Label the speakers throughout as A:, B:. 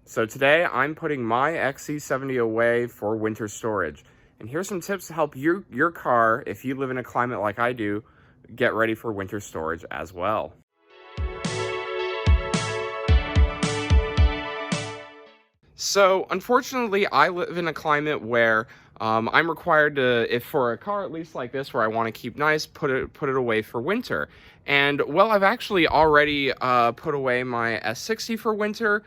A: So today I'm putting my XC70 away for winter storage. And here's some tips to help your car, if you live in a climate like I do, get ready for winter storage as well. So unfortunately, I live in a climate where I'm required to, if for a car at least like this, where I want to keep nice, put it away for winter. And well, I've actually already put away my S60 for winter.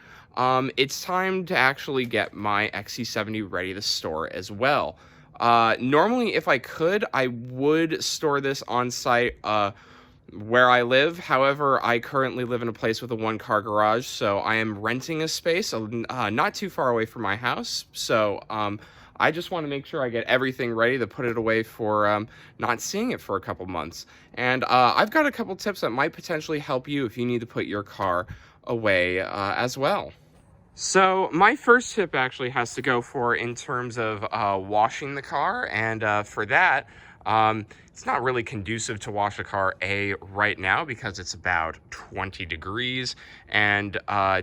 A: It's time to actually get my XC70 ready to store as well. Normally, if I could, I would store this on site where I live. However, I currently live in a place with a one-car garage, so I am renting a space not too far away from my house. So I just want to make sure I get everything ready to put it away for not seeing it for a couple months. And I've got a couple tips that might potentially help you if you need to put your car away as well. So my first tip actually has to go for in terms of washing the car, and for that, it's not really conducive to wash a car, right now because it's about 20 degrees, and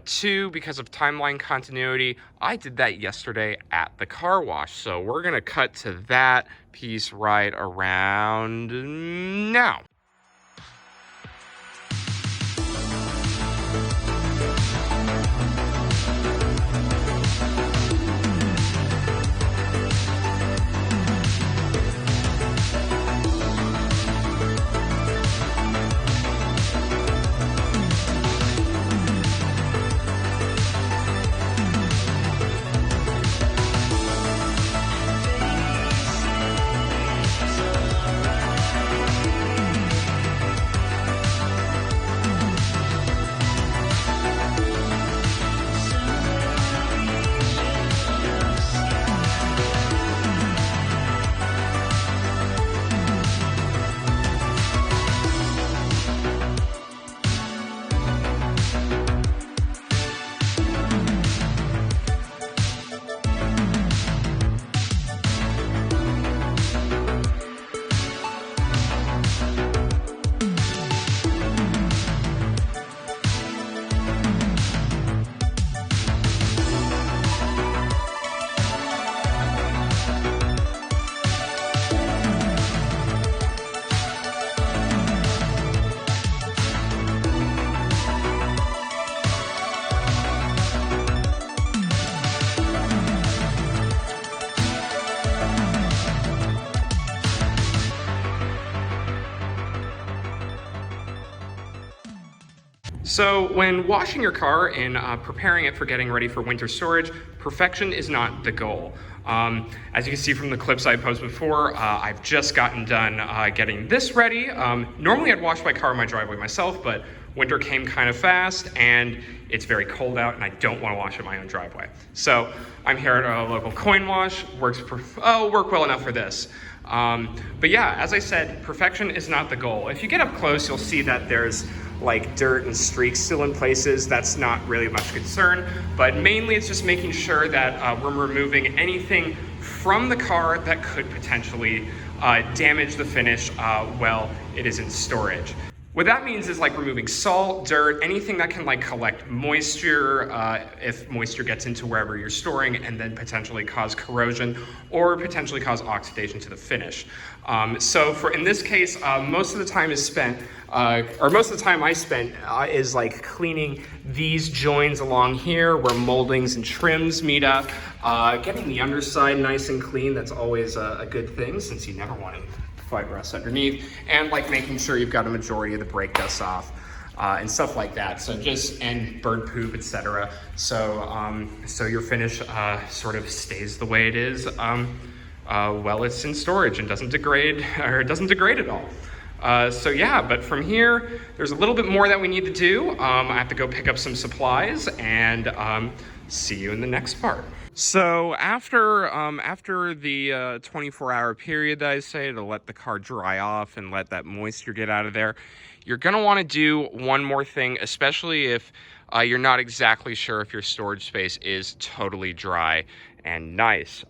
A: two, because of timeline continuity, I did that yesterday at the car wash. So we're gonna cut to that piece right around now. So when washing your car and preparing it for getting ready for winter storage, perfection is not the goal. As you can see from the clips I posted before, I've just gotten done getting this ready. Normally I'd wash my car in my driveway myself, but winter came kind of fast and it's very cold out and I don't want to wash in my own driveway. So I'm here at a local coin wash, work well enough for this. But yeah, as I said, perfection is not the goal. If you get up close, you'll see that there's like dirt and streaks still in places. That's not really much concern, but mainly it's just making sure that we're removing anything from the car that could potentially damage the finish while it is in storage. What that means is like removing salt, dirt, anything that can like collect moisture if moisture gets into wherever you're storing and then potentially cause corrosion or potentially cause oxidation to the finish. So for in this case, most of the time is spent, or most of the time I spent is like cleaning these joins along here where moldings and trims meet up, getting the underside nice and clean. That's always a good thing since you never want to fight rust underneath, and like making sure you've got a majority of the brake dust off and stuff like that. So and bird poop, etc. So so your finish sort of stays the way it is while it's in storage and doesn't degrade at all. So yeah, but from here, there's a little bit more that we need to do. I have to go pick up some supplies and see you in the next part. So after the 24-hour period that I say to let the car dry off and let that moisture get out of there, you're gonna want to do one more thing, especially if you're not exactly sure if your storage space is totally dry and nice.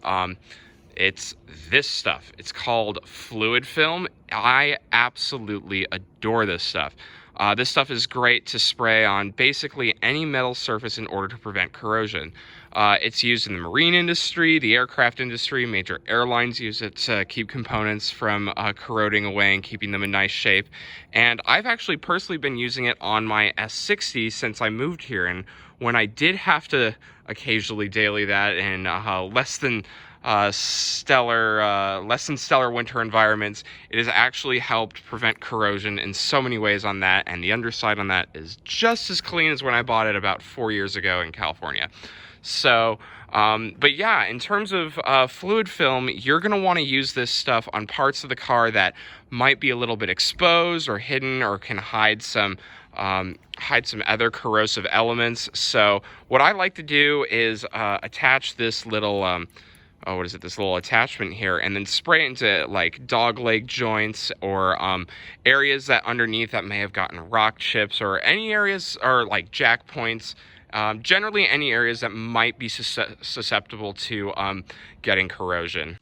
A: It's this stuff. It's called fluid film. I absolutely adore this stuff. This stuff is great to spray on basically any metal surface in order to prevent corrosion. It's used in the marine industry, the aircraft industry. Major airlines use it to keep components from corroding away and keeping them in nice shape. And I've actually personally been using it on my S60 since I moved here. And when I did have to occasionally daily that in less than stellar winter environments, it has actually helped prevent corrosion in so many ways on that, and the underside on that is just as clean as when I bought it about 4 years ago in California. So but yeah, in terms of fluid film, you're going to want to use this stuff on parts of the car that might be a little bit exposed or hidden or can hide some other corrosive elements. So what I like to do is attach this little this little attachment here, and then spray it into like dog leg joints or areas that underneath that may have gotten rock chips, or any areas, or like jack points, generally any areas that might be susceptible to getting corrosion.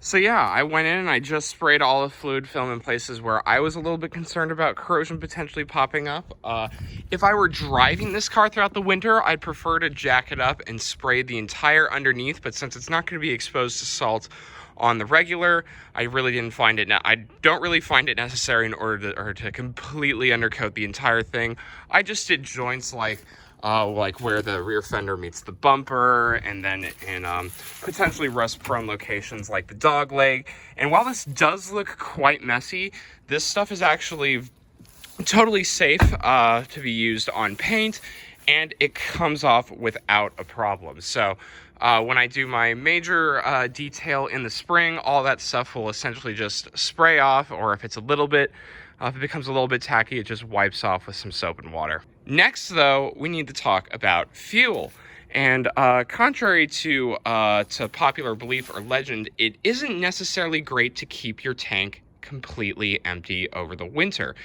A: So yeah, I went in and I just sprayed all the fluid film in places where I was a little bit concerned about corrosion potentially popping up. If I were driving this car throughout the winter, I'd prefer to jack it up and spray the entire underneath, but since it's not going to be exposed to salt on the regular, I really didn't find it. I don't really find it necessary in order to completely undercoat the entire thing. I just did joints like where the rear fender meets the bumper, and then in potentially rust-prone locations like the dog leg. And while this does look quite messy, this stuff is actually totally safe to be used on paint, and it comes off without a problem. So when I do my major detail in the spring, all that stuff will essentially just spray off, or if it's a little bit, if it becomes a little bit tacky, it just wipes off with some soap and water. Next, though, we need to talk about fuel. And contrary to popular belief or legend, it isn't necessarily great to keep your tank completely empty over the winter.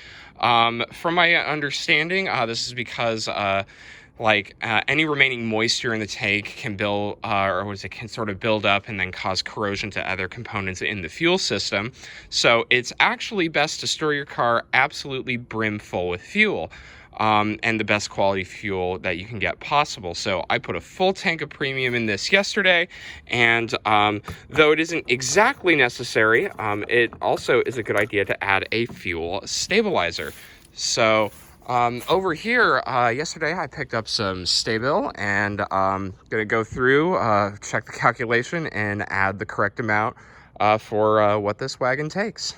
A: From my understanding, this is because any remaining moisture in the tank can can sort of build up and then cause corrosion to other components in the fuel system. So it's actually best to store your car absolutely brim full with fuel, and the best quality fuel that you can get possible. So I put a full tank of premium in this yesterday, and though it isn't exactly necessary, it also is a good idea to add a fuel stabilizer. So over here, yesterday I picked up some Stabil, and gonna go through, check the calculation, and add the correct amount for what this wagon takes.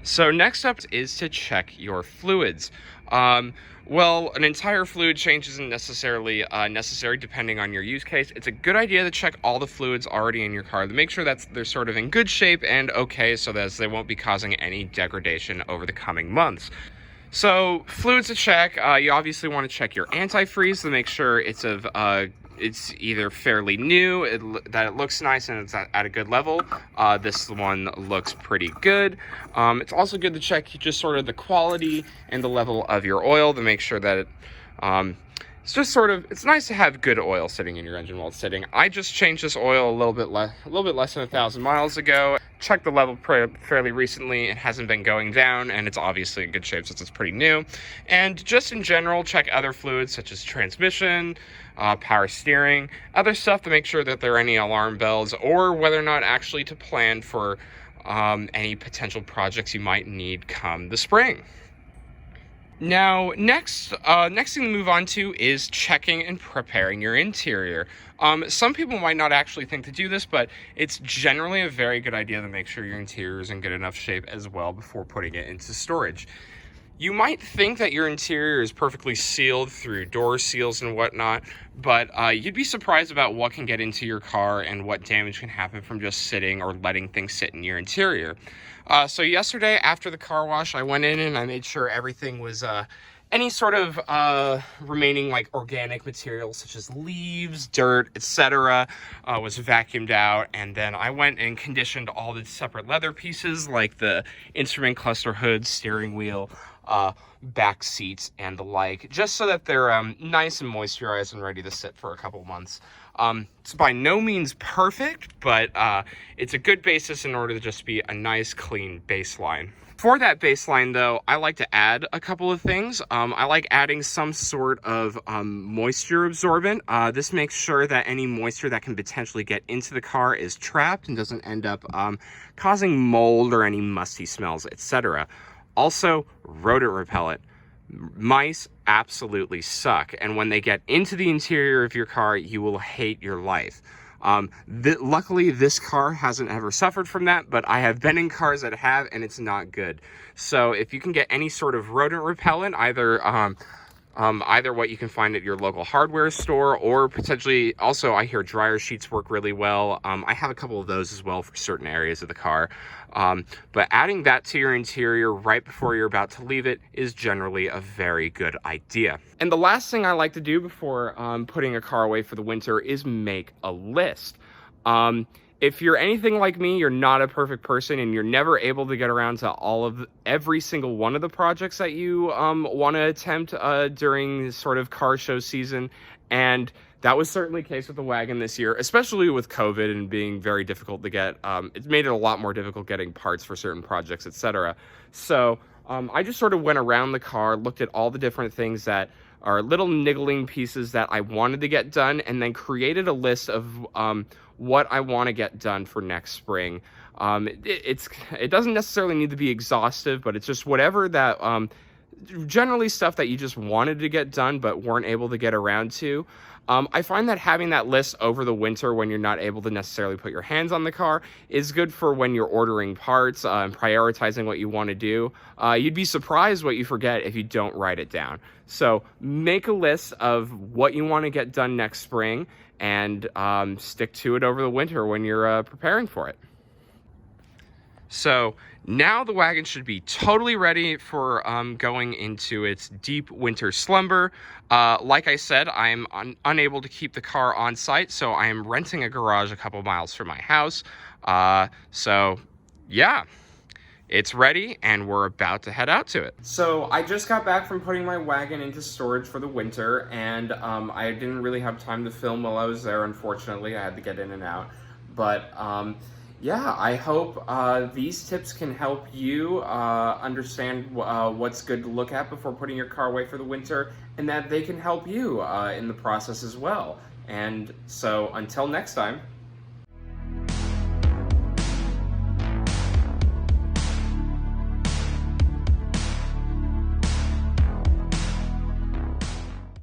A: So next up is to check your fluids. Well, an entire fluid change isn't necessarily necessary depending on your use case. It's a good idea to check all the fluids already in your car to make sure that they're sort of in good shape and okay, so that they won't be causing any degradation over the coming months. So fluids to check, you obviously want to check your antifreeze to make sure it's it's either fairly new, that it looks nice and it's at a good level. This one looks pretty good. It's also good to check just sort of the quality and the level of your oil to make sure that It's just sort of, it's nice to have good oil sitting in your engine while it's sitting. I just changed this oil a little bit less than 1,000 miles ago. Checked the level fairly recently. It hasn't been going down, and it's obviously in good shape since it's pretty new. And just in general, check other fluids such as transmission, power steering, other stuff to make sure that there are any alarm bells, or whether or not actually to plan for any potential projects you might need come the spring. Now, next thing to move on to is checking and preparing your interior. Some people might not actually think to do this, but it's generally a very good idea to make sure your interior is in good enough shape as well before putting it into storage. You might think that your interior is perfectly sealed through door seals and whatnot, but you'd be surprised about what can get into your car and what damage can happen from just sitting or letting things sit in your interior. So yesterday after the car wash, I went in and I made sure everything was any sort of remaining like organic material such as leaves, dirt, etc. Was vacuumed out, and then I went and conditioned all the separate leather pieces like the instrument cluster hood, steering wheel, back seats, and the like, just so that they're nice and moisturized and ready to sit for a couple months. It's by no means perfect, but it's a good basis in order to just be a nice clean baseline. For that baseline though, I like to add a couple of things. I like adding some sort of moisture absorbent. This makes sure that any moisture that can potentially get into the car is trapped and doesn't end up causing mold or any musty smells, etc. Also, rodent repellent. Mice absolutely suck, and when they get into the interior of your car, you will hate your life. Luckily, this car hasn't ever suffered from that, but I have been in cars that have, and it's not good. So if you can get any sort of rodent repellent, either what you can find at your local hardware store, or potentially also I hear dryer sheets work really well. I have a couple of those as well for certain areas of the car. But adding that to your interior right before you're about to leave it is generally a very good idea. And the last thing I like to do before putting a car away for the winter is make a list. If you're anything like me, you're not a perfect person and you're never able to get around to every single one of the projects that you want to attempt during sort of car show season. And that was certainly the case with the wagon this year, especially with COVID and being very difficult to get. It's made it a lot more difficult getting parts for certain projects, etc. So I just sort of went around the car, looked at all the different things that are little niggling pieces that I wanted to get done, and then created a list of what I want to get done for next spring. It doesn't necessarily need to be exhaustive, but it's just whatever that generally stuff that you just wanted to get done but weren't able to get around to. I find that having that list over the winter when you're not able to necessarily put your hands on the car is good for when you're ordering parts and prioritizing what you want to do. You'd be surprised what you forget if you don't write it down. So make a list of what you want to get done next spring and stick to it over the winter when you're preparing for it. So now the wagon should be totally ready for going into its deep winter slumber. Like I said, I'm unable to keep the car on site, so I am renting a garage a couple miles from my house. So yeah, it's ready and we're about to head out to it. So I just got back from putting my wagon into storage for the winter, and I didn't really have time to film while I was there, unfortunately. I had to get in and out. But yeah, I hope these tips can help you understand what's good to look at before putting your car away for the winter, and that they can help you in the process as well. And so until next time.